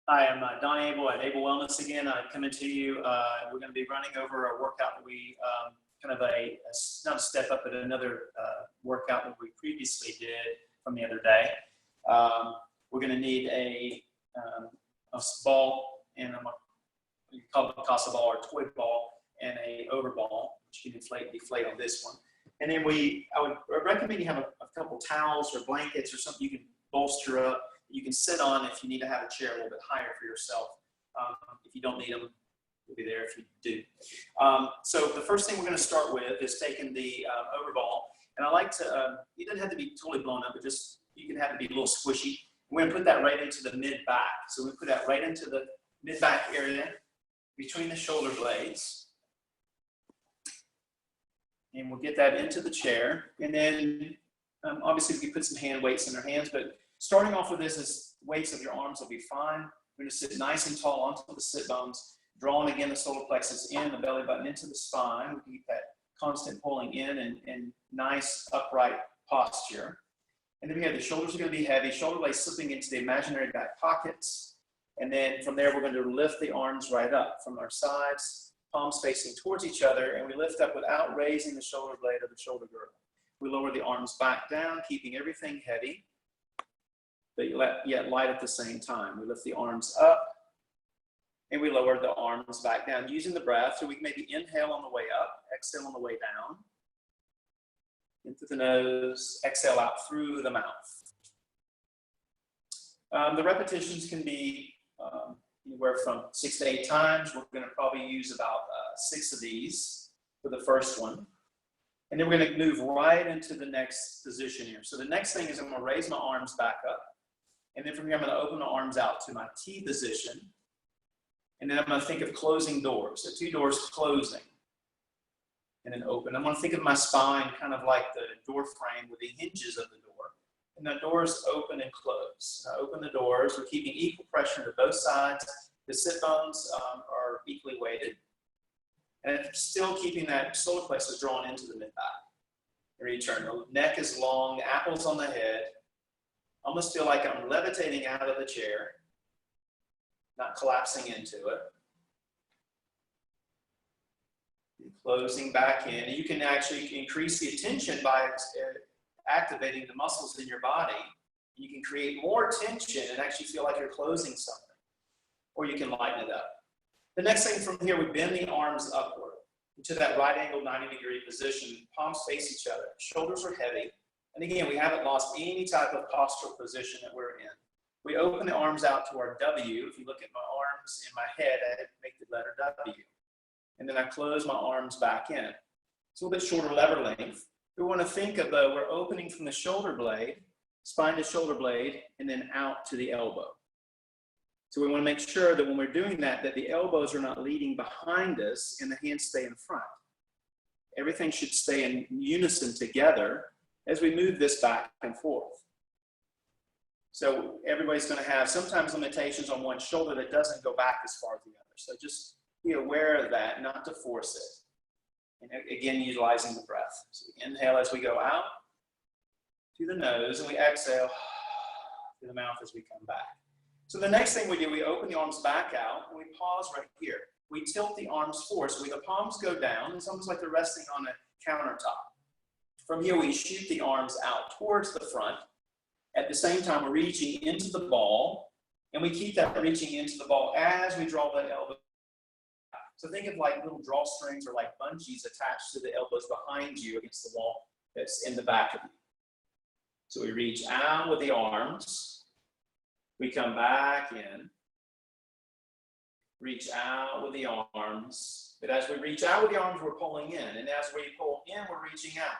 Hi, I'm Don Abel at Abel Wellness again. I'm coming to you. We're going to be running over a workout that we kind of not a step up, but another workout that we previously did from the other day. We're going to need a ball, and you call it a Casa ball or toy ball, and a overball, which you can deflate on this one. And then I would recommend you have a couple towels or blankets or something you can bolster up. You can sit on if you need to have a chair a little bit higher for yourself. If you don't need them, we'll be there if you do. So the first thing we're going to start with is taking the overball. And I like to, it doesn't have to be totally blown up, but just, you can have it be a little squishy. We're going to put that right into the mid-back. So we put that right into the mid-back area between the shoulder blades. And we'll get that into the chair. And then obviously we can put some hand weights in our hands, but starting off with this is weights of your arms will be fine. We're going to sit nice and tall onto the sit bones, drawing again the solar plexus in, the belly button into the spine. We keep that constant pulling in and nice upright posture. And then we have the shoulders are going to be heavy, shoulder blades slipping into the imaginary back pockets. And then from there, we're going to lift the arms right up from our sides, palms facing towards each other, and we lift up without raising the shoulder blade or the shoulder girdle. We lower the arms back down, keeping everything heavy, but yet light at the same time. We lift the arms up and we lower the arms back down using the breath. So we can maybe inhale on the way up, exhale on the way down. In through the nose, exhale out through the mouth. The repetitions can be anywhere from 6 to 8 times. We're going to probably use about 6 of these for the first one. And then we're going to move right into the next position here. So the next thing is I'm going to raise my arms back up. And then from here, I'm going to open the arms out to my T position. And then I'm going to think of closing doors. So 2 doors closing and then open. I'm going to think of my spine kind of like the door frame with the hinges of the door. And the doors open and close. I open the doors. We're keeping equal pressure to both sides. The sit bones are equally weighted. And still keeping that solar plexus drawn into the mid-back. Return. The neck is long, apples on the head. Almost feel like I'm levitating out of the chair, not collapsing into it. And closing back in. And you can actually increase the tension by activating the muscles in your body. You can create more tension and actually feel like you're closing something. Or you can lighten it up. The next thing from here, we bend the arms upward into that right angle 90-degree position. Palms face each other. Shoulders are heavy. And again, we haven't lost any type of postural position that we're in. We open the arms out to our W. If you look at my arms in my head, I make the letter W. And then I close my arms back in. It's a little bit shorter lever length. We want to think of we're opening from the shoulder blade, spine to shoulder blade, and then out to the elbow. So we want to make sure that when we're doing that the elbows are not leading behind us and the hands stay in front. Everything should stay in unison together as we move this back and forth. So everybody's going to have sometimes limitations on one shoulder that doesn't go back as far as the other. So just be aware of that, not to force it. And again, utilizing the breath. So we inhale as we go out through the nose, and we exhale through the mouth as we come back. So the next thing we do, we open the arms back out, and we pause right here. We tilt the arms forward, so the palms go down. It's almost like they're resting on a countertop. From here, we shoot the arms out towards the front. At the same time, we're reaching into the ball, and we keep that reaching into the ball as we draw the elbow. So think of like little drawstrings or like bungees attached to the elbows behind you against the wall that's in the back of you. So we reach out with the arms. We come back in. Reach out with the arms. But as we reach out with the arms, we're pulling in. And as we pull in, we're reaching out.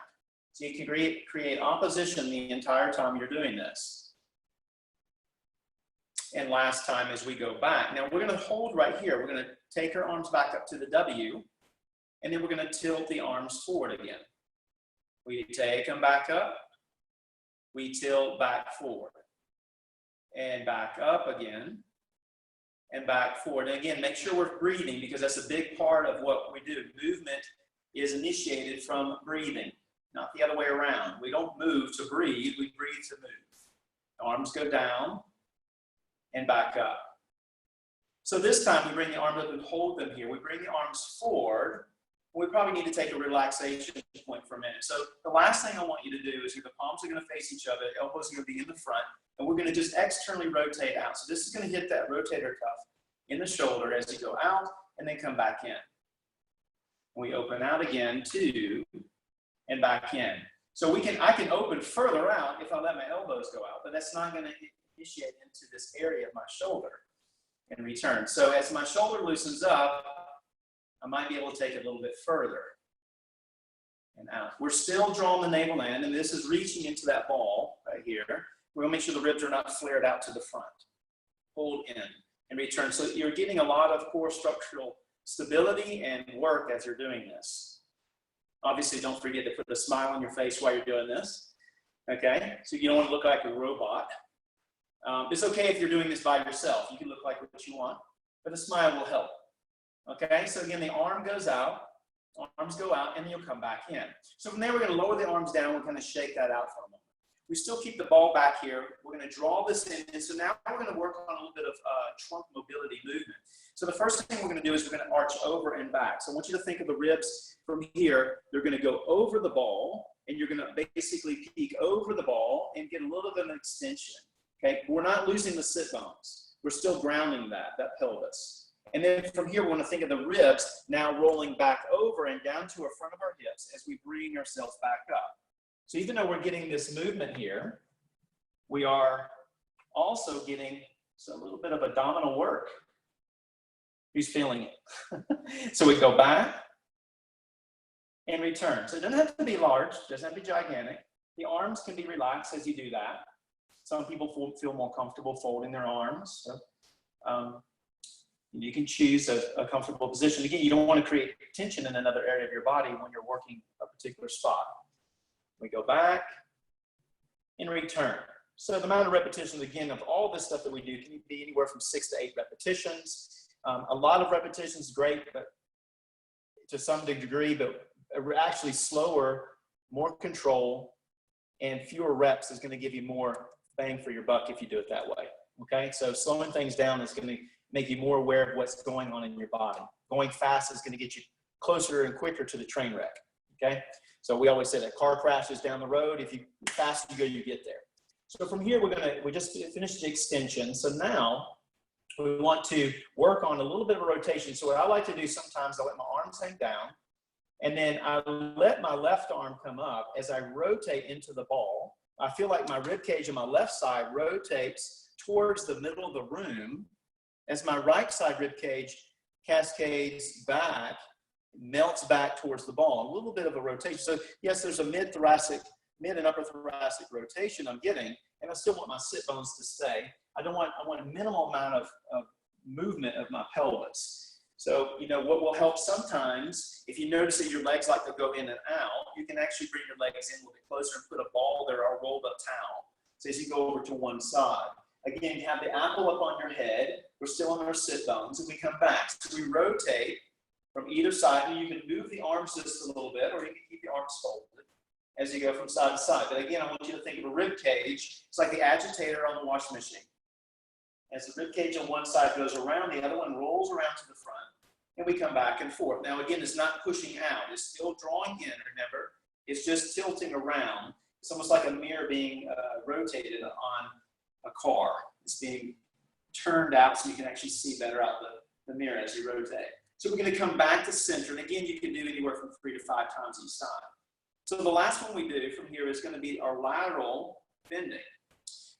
So you can create opposition the entire time you're doing this. And last time as we go back. Now we're going to hold right here. We're going to take our arms back up to the W. And then we're going to tilt the arms forward again. We take them back up. We tilt back forward. And back up again. And back forward. And again, make sure we're breathing because that's a big part of what we do. Movement is initiated from breathing. Not the other way around. We don't move to breathe, we breathe to move. Arms go down and back up. So this time we bring the arms up and hold them here. We bring the arms forward. We probably need to take a relaxation point for a minute. So the last thing I want you to do is the palms are going to face each other, elbows are going to be in the front, and we're going to just externally rotate out. So this is going to hit that rotator cuff in the shoulder as you go out and then come back in. We open out again, 2, and back in. So I can open further out if I let my elbows go out, but that's not going to initiate into this area of my shoulder and return. So as my shoulder loosens up, I might be able to take it a little bit further and out. We're still drawing the navel in, and this is reaching into that ball right here. We're going to make sure the ribs are not flared out to the front. Hold in and return. So you're getting a lot of core structural stability and work as you're doing this. Obviously, don't forget to put a smile on your face while you're doing this. Okay? So you don't want to look like a robot. It's okay if you're doing this by yourself. You can look like what you want, but a smile will help. Okay? So again, the arm goes out, arms go out, and then you'll come back in. So from there, we're going to lower the arms down. We're going to shake that out for a moment. We still keep the ball back here. We're going to draw this in. And so now we're going to work on a little bit of trunk mobility movement. So the first thing we're going to do is we're going to arch over and back. So I want you to think of the ribs from here. They're going to go over the ball, and you're going to basically peek over the ball and get a little bit of an extension. Okay, we're not losing the sit bones. We're still grounding that pelvis. And then from here, we're going to think of the ribs now rolling back over and down to the front of our hips as we bring ourselves back up. So even though we're getting this movement here, we are also getting a little bit of abdominal work. Who's feeling it? So we go back and return. So it doesn't have to be large, it doesn't have to be gigantic. The arms can be relaxed as you do that. Some people feel more comfortable folding their arms. So, you can choose a comfortable position. Again, you don't want to create tension in another area of your body when you're working a particular spot. We go back and return. So the amount of repetitions, again, of all this stuff that we do can be anywhere from 6 to 8 repetitions. A lot of repetitions is great, but to some degree, but actually slower, more control, and fewer reps is going to give you more bang for your buck if you do it that way. Okay, so slowing things down is going to make you more aware of what's going on in your body. Going fast is going to get you closer and quicker to the train wreck. Okay, so we always say that car crashes down the road. If you fast you go, you get there. So from here, we just finished the extension. So now we want to work on a little bit of a rotation. So what I like to do sometimes, I let my arms hang down, and then I let my left arm come up as I rotate into the ball. I feel like my rib cage on my left side rotates towards the middle of the room as my right side rib cage cascades back, melts back towards the ball. A little bit of a rotation. So yes, there's a mid and upper thoracic rotation I'm getting, and I still want my sit bones to stay. I want a minimal amount of movement of my pelvis. So, what will help sometimes, if you notice that your legs like to go in and out, you can actually bring your legs in a little bit closer and put a ball there or a rolled up towel. So as you go over to one side. Again, you have the apple up on your head. We're still on our sit bones, and we come back. So we rotate from either side, and you can move the arms just a little bit, or you can keep the arms folded as you go from side to side. But again, I want you to think of a rib cage. It's like the agitator on the washing machine. As the rib cage on one side goes around, the other one rolls around to the front, and we come back and forth. Now, again, it's not pushing out. It's still drawing in, remember. It's just tilting around. It's almost like a mirror being rotated on a car. It's being turned out so you can actually see better out the mirror as you rotate. So we're going to come back to center. And again, you can do anywhere from 3 to 5 times each side. So the last one we do from here is going to be our lateral bending.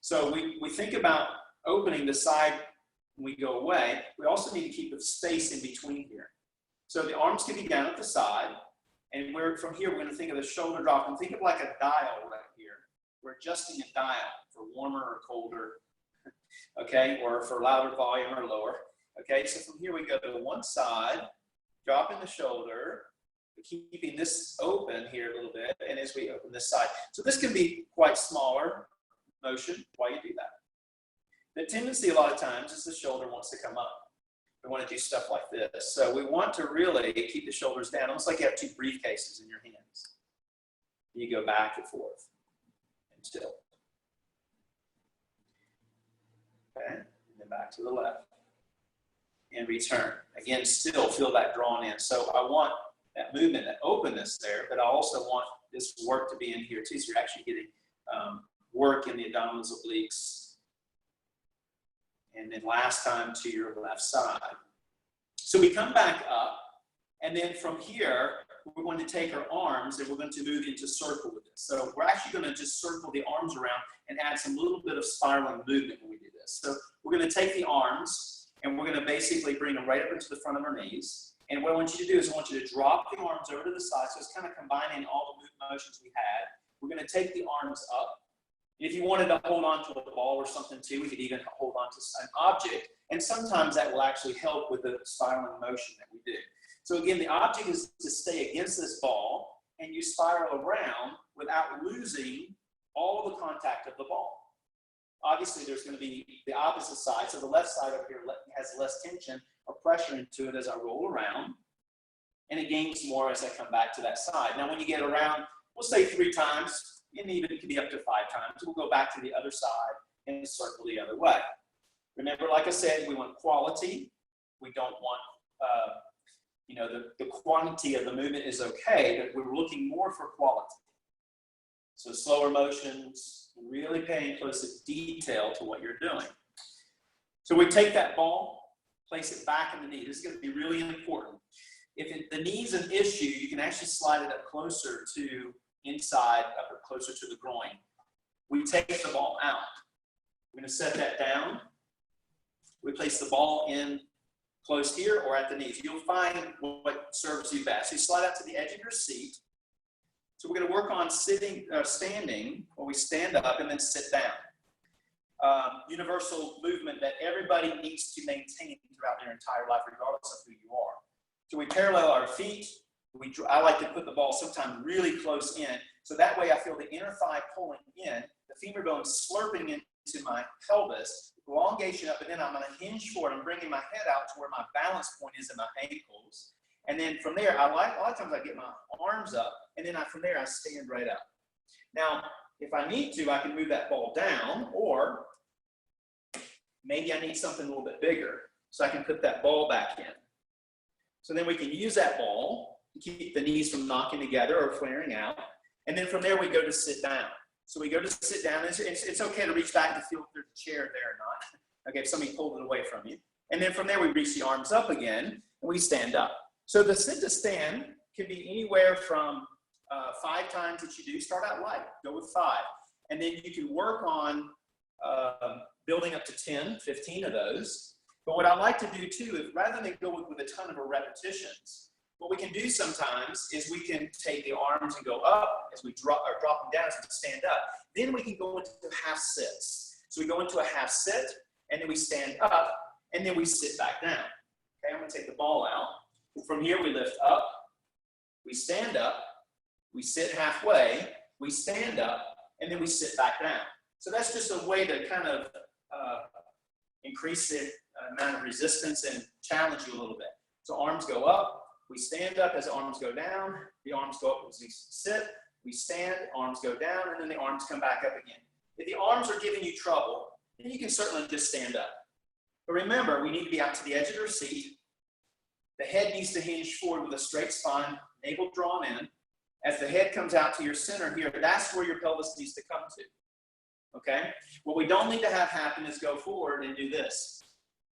So we think about opening the side when we go away. We also need to keep a space in between here. So the arms can be down at the side. And from here, we're going to think of the shoulder drop. And think of like a dial right here. We're adjusting a dial for warmer or colder, okay, or for louder volume or lower. Okay, so from here we go to one side, dropping the shoulder, keeping this open here a little bit, and as we open this side. So this can be quite smaller motion while you do that. The tendency a lot of times is the shoulder wants to come up. We want to do stuff like this. So we want to really keep the shoulders down, almost like you have 2 briefcases in your hands. You go back and forth and tilt. Okay, and then back to the left. and return. Again, still feel that drawn in. So I want that movement, that openness there, but I also want this work to be in here too. So you're actually getting work in the abdominals, obliques. And then last time to your left side. So we come back up, and then from here, we're going to take our arms and we're going to move into circle with this. So we're actually going to just circle the arms around and add some little bit of spiraling movement when we do this. So we're going to take the arms and we're going to basically bring them right up into the front of our knees. And what I want you to do is I want you to drop the arms over to the side. So it's kind of combining all the motions we had. We're going to take the arms up. If you wanted to hold on to a ball or something too, we could even hold on to an object. And sometimes that will actually help with the spiraling motion that we do. So again, the object is to stay against this ball, and you spiral around without losing all of the contact of the ball. Obviously, there's going to be the opposite side. So the left side over here has less tension or pressure into it as I roll around, and it gains more as I come back to that side. Now, when you get around, we'll say 3 times, and even it could be up to 5 times. We'll go back to the other side and circle the other way. Remember, like I said, we want quality. We don't want, the quantity of the movement is okay, but we're looking more for quality. So slower motions, really paying close detail to what you're doing. So we take that ball, place it back in the knee. This is going to be really important. If the knee's an issue, you can actually slide it up closer to inside, up or closer to the groin. We take the ball out. We're going to set that down. We place the ball in close here or at the knees. You'll find what serves you best. You slide out to the edge of your seat. So we're going to work on standing, or we stand up and then sit down. Universal movement that everybody needs to maintain throughout their entire life, regardless of who you are. So we parallel our feet. I like to put the ball sometimes really close in, so that way I feel the inner thigh pulling in, the femur bone slurping into my pelvis, elongation up, and then I'm going to hinge forward. I'm bringing my head out to where my balance point is in my ankles. And then from there, a lot of times I get my arms up, and then from there I stand right up. Now, if I need to, I can move that ball down, or maybe I need something a little bit bigger, so I can put that ball back in. So then we can use that ball to keep the knees from knocking together or flaring out. And then from there, we go to sit down. So we go to sit down. It's okay to reach back to feel if there's a chair there or not. Okay, if somebody pulled it away from you. And then from there, we reach the arms up again, and we stand up. So the sit to stand can be anywhere from 5 times that you do. Start out light, go with 5. And then you can work on building up to 10, 15 of those. But what I like to do too is rather than go with a ton of repetitions, what we can do sometimes is we can take the arms and go up as we drop them down as we stand up. Then we can go into half sits. So we go into a half sit, and then we stand up, and then we sit back down. Okay, I'm going to take the ball out. From here, we lift up, we stand up, we sit halfway, we stand up, and then we sit back down. So that's just a way to kind of increase the amount of resistance and challenge you a little bit. So arms go up, we stand up as the arms go down, the arms go up as we sit, we stand, arms go down, and then the arms come back up again. If the arms are giving you trouble, then you can certainly just stand up. But remember, we need to be out to the edge of our seat. The head needs to hinge forward with a straight spine, navel drawn in. As the head comes out to your center here, that's where your pelvis needs to come to. Okay? What we don't need to have happen is go forward and do this.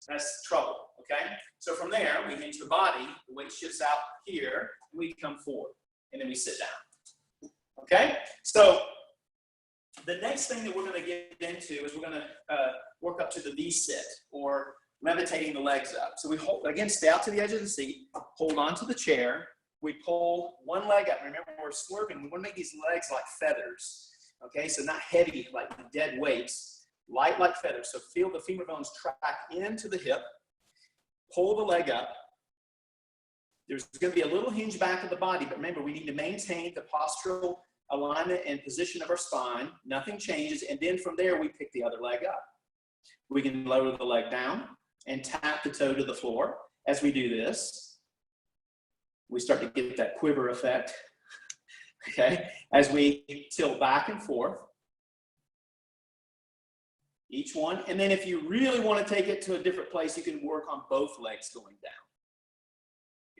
That's trouble. Okay? So from there, we hinge the body, the weight shifts out here, and we come forward, and then we sit down. Okay? So the next thing that we're going to get into is we're going to work up to the V-sit, or levitating the legs up. So we hold, again, stay out to the edge of the seat, hold on to the chair, we pull one leg up. Remember, we're slurping. We want to make these legs like feathers. Okay, so not heavy like dead weights, light like feathers. So feel the femur bones track into the hip, pull the leg up. There's going to be a little hinge back of the body, but remember, we need to maintain the postural alignment and position of our spine. Nothing changes, and then from there, we pick the other leg up. We can lower the leg down and tap the toe to the floor. As we do this, we start to get that quiver effect, okay? As we tilt back and forth. Each one. And then if you really want to take it to a different place, you can work on both legs going down.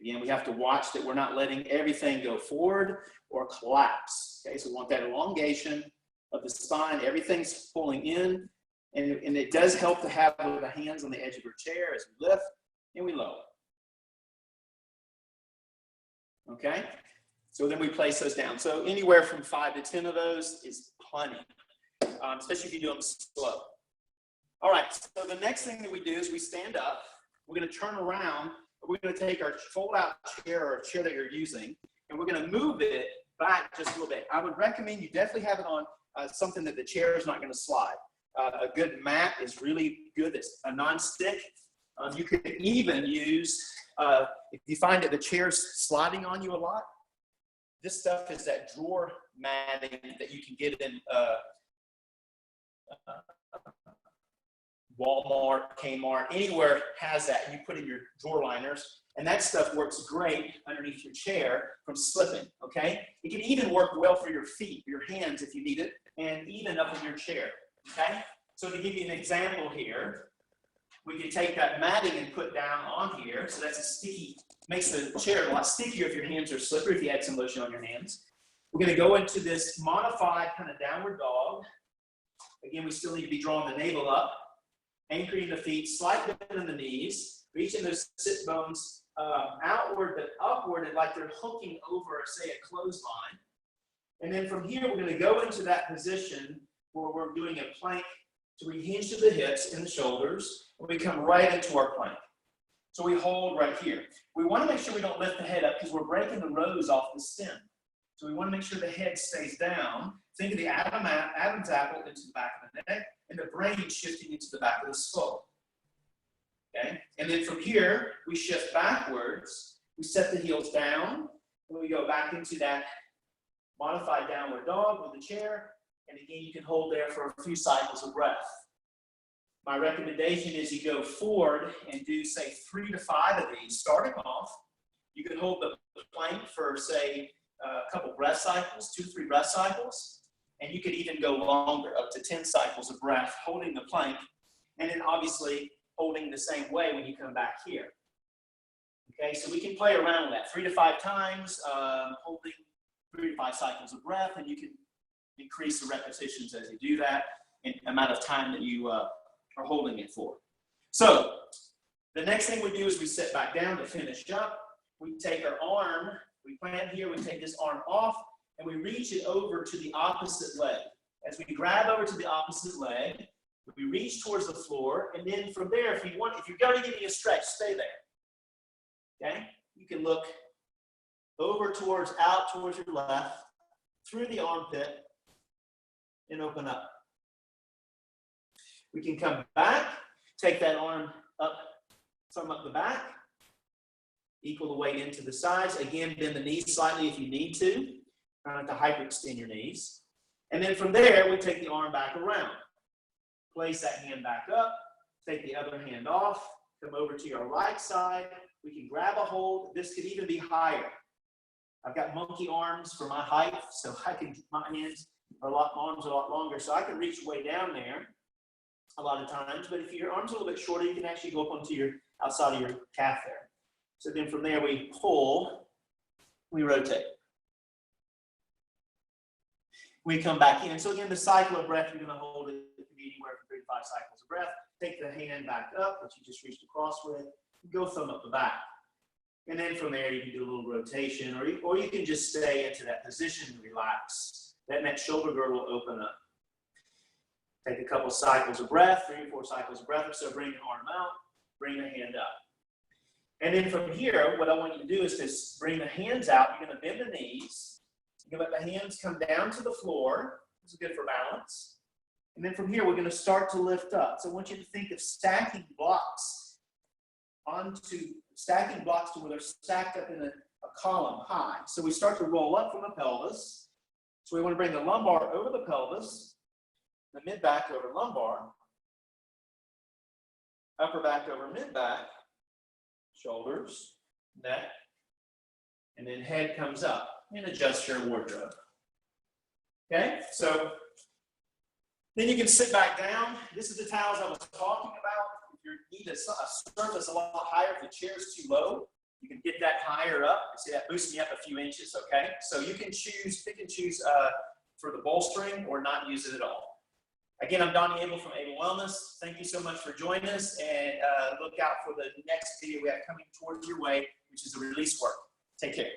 Again, we have to watch that we're not letting everything go forward or collapse. Okay, so we want that elongation of the spine. Everything's pulling in. And it does help to have the hands on the edge of your chair as we lift and we lower. Okay? So then we place those down. So anywhere from 5 to 10 of those is plenty, especially if you do them slow. All right, so the next thing that we do is we stand up. We're going to turn around. We're going to take our fold-out chair or chair that you're using, and we're going to move it back just a little bit. I would recommend you definitely have it on something that the chair is not going to slide. A good mat is really good. It's a non-stick. You could even use, if you find that the chair's sliding on you a lot, this stuff is that drawer matting that you can get in Walmart, Kmart, anywhere has that. You put in your drawer liners, and that stuff works great underneath your chair from slipping, okay? It can even work well for your feet, your hands if you need it, and even up in your chair, okay? So to give you an example here, we can take that matting and put down on here. So that's a sticky, makes the chair a lot stickier if your hands are slippery, if you add some lotion on your hands. We're going to go into this modified kind of downward dog. Again, we still need to be drawing the navel up, anchoring the feet, slight bend in the knees, reaching those sit bones outward but upward, and like they're hooking over, say, a clothesline. And then from here, we're going to go into that position where we're doing a plank to rehinge to the hips and the shoulders, and we come right into our plank. So we hold right here. We want to make sure we don't lift the head up because we're breaking the rose off the stem. So we want to make sure the head stays down. Think of the Adam's apple into the back of the neck, and the brain shifting into the back of the skull. Okay? And then from here, we shift backwards. We set the heels down, and we go back into that modified downward dog with the chair. And again, you can hold there for a few cycles of breath. My recommendation is you go forward and do, say, 3 to 5 of these. Starting off, you can hold the plank for, say, a couple breath cycles, 2 to 3 breath cycles. And you could even go longer, up to 10 cycles of breath, holding the plank. And then obviously holding the same way when you come back here. Okay, so we can play around with that 3 to 5 times, holding 3 to 5 cycles of breath, and you can increase the repetitions as you do that and the amount of time that you are holding it for. So the next thing we do is we sit back down to finish up. We take our arm, we plant here, we take this arm off, and we reach it over to the opposite leg. As we grab over to the opposite leg, we reach towards the floor, and then from there, if you're going to give me a stretch, stay there. Okay? You can look out towards your left, through the armpit, and open up. We can come back, take that arm up from up the back, equal the weight into the sides. Again, bend the knees slightly if you need to. Try not to hyperextend your knees. And then from there, we take the arm back around. Place that hand back up, take the other hand off, come over to your right side. We can grab a hold. This could even be higher. I've got monkey arms for my height, so my hands arms are a lot longer, so I can reach way down there a lot of times. But if your arm's a little bit shorter, you can actually go up onto your outside of your calf there. So then from there, we pull, we rotate. We come back in. So again, the cycle of breath, you're going to hold it. It can be anywhere from 3 to 5 cycles of breath. Take the hand back up, that you just reached across with. Go thumb up the back. And then from there, you can do a little rotation, or you can just stay into that position and relax. That next shoulder girdle will open up. Take a couple cycles of breath, 3 or 4 cycles of breath. So bring the arm out, bring the hand up. And then from here, what I want you to do is just bring the hands out. You're going to bend the knees. You're going to let the hands come down to the floor. This is good for balance. And then from here, we're going to start to lift up. So I want you to think of stacking blocks to where they're stacked up in a column high. So we start to roll up from the pelvis. So we want to bring the lumbar over the pelvis, the mid-back over lumbar, upper back over mid-back, shoulders, neck, and then head comes up, and adjust your wardrobe. Okay, so Then you can sit back down. This is the towels I was talking about. If you need a surface a lot higher, if the chair is too low, you can get that higher up. See, that boosts me up a few inches, okay? So you can pick and choose for the bolstering or not use it at all. Again, I'm Donnie Abel from Abel Wellness. Thank you so much for joining us, and look out for the next video we have coming towards your way, which is the release work. Take care.